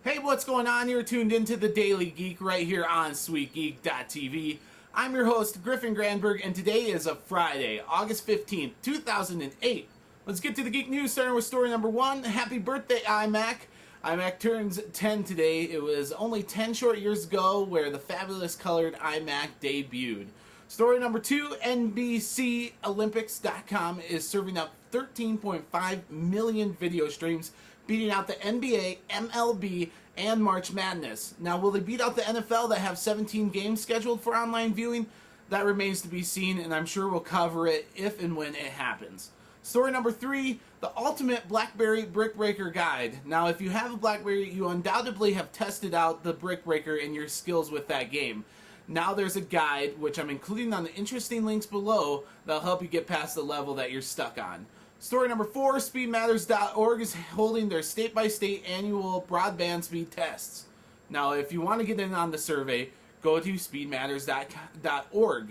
Hey, what's going on? You're tuned into the Daily Geek right here on sweetgeek.tv. I'm your host, Griffin, and today is a Friday, August 15th, 2008. Let's get to the Geek News, starting with story number 1. Happy birthday, iMac. iMac turns 10 today. It was only 10 short years ago where the fabulous colored iMac debuted. Story number 2, NBC Olympics.com is serving up 13.5 million video streams, beating out the NBA, MLB, and March Madness. Now, will they beat out the NFL that have 17 games scheduled for online viewing? That remains to be seen, and I'm sure we'll cover it if and when it happens. Story number 3, the ultimate Blackberry BrickBreaker guide. Now, if you have a Blackberry, you undoubtedly have tested out the BrickBreaker and your skills with that game. Now there's a guide, which I'm including on the interesting links below, that'll help you get past the level that you're stuck on. Story number 4, speedmatters.org is holding their state-by-state annual broadband speed tests. Now, if you want to get in on the survey, go to speedmatters.org.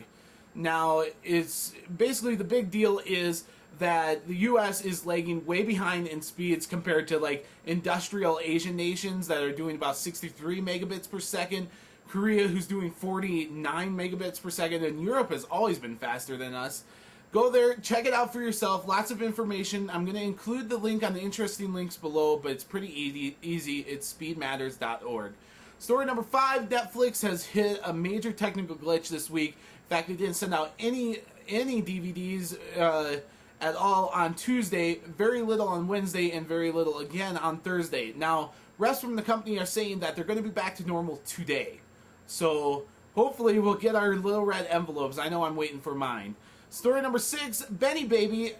Now, it's basically the big deal is that the U.S. is lagging way behind in speeds compared to like industrial Asian nations that are doing about 63 megabits per second, Korea, who's doing 49 megabits per second, and Europe has always been faster than us. Go there, check it out for yourself. Lots of information. I'm going to include the link on the interesting links below, but it's pretty easy. It's speedmatters.org. Story number 5, Netflix has hit a major technical glitch this week. In fact, they didn't send out any DVDs at all on Tuesday, very little on Wednesday, and very little again on Thursday. Now, reps from the company are saying that they're going to be back to normal today. So, hopefully we'll get our little red envelopes. I know I'm waiting for mine. Story number 6, Benny Baby,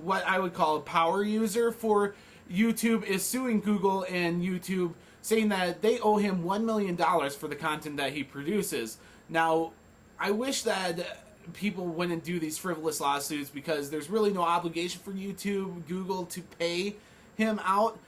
what I would call a power user for YouTube, is suing Google and YouTube, saying that they owe him $1 million for the content that he produces. Now, I wish that people wouldn't do these frivolous lawsuits because there's really no obligation for YouTube, Google to pay him out.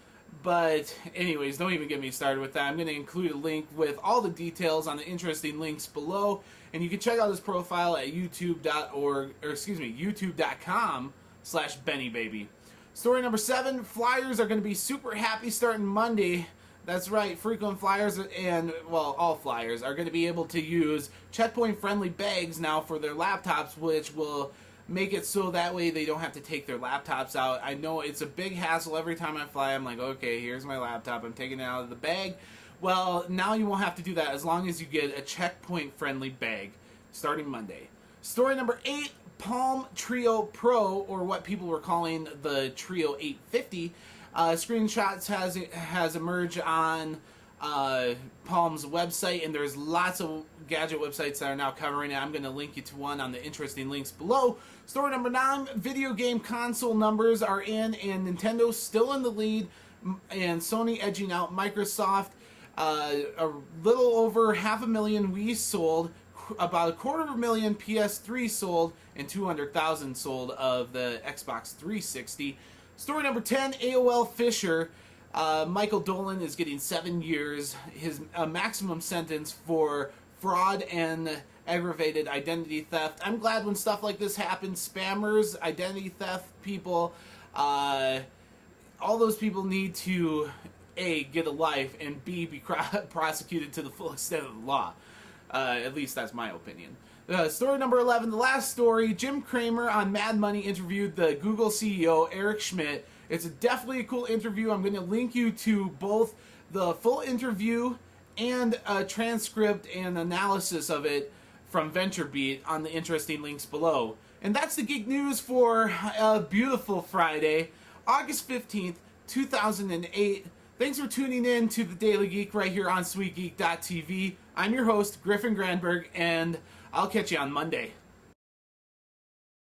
But anyways, don't even get me started with that. I'm going to include a link with all the details on the interesting links below, and you can check out his profile at youtube.com/BennyBaby. Story number 7, Flyers are going to be super happy starting Monday. That's right, frequent flyers and, well, all flyers are going to be able to use checkpoint-friendly bags now for their laptops, which will make it so that way they don't have to take their laptops out. I know it's a big hassle every time I fly. I'm like, okay, here's my laptop. I'm taking it out of the bag. Well, now you won't have to do that as long as you get a checkpoint-friendly bag starting Monday. Story number 8, Palm Treo Pro, or what people were calling the Treo 850, screenshots has emerged on Palm's website, and there's lots of gadget websites that are now covering it. I'm going to link you to one on the interesting links below. Story number 9, video game console numbers are in, and Nintendo's still in the lead, and Sony edging out Microsoft. A little over 500,000 Wii sold, about 250,000 PS3 sold, and 200,000 sold of the Xbox 360. Story number 10, AOL Fisher. Michael Dolan is getting 7 years, his maximum sentence for fraud and aggravated identity theft. I'm glad when stuff like this happens. Spammers, identity theft people, all those people need to A, get a life, and B, be prosecuted to the full extent of the law. At least that's my opinion. Story number 11, the last story, Jim Cramer on Mad Money interviewed the Google CEO, Eric Schmidt. It's definitely a cool interview. I'm going to link you to both the full interview and a transcript and analysis of it from VentureBeat on the interesting links below. And that's the Geek News for a beautiful Friday, August 15th, 2008. Thanks for tuning in to the Daily Geek right here on sweetgeek.tv. I'm your host, Griffin, and I'll catch you on Monday.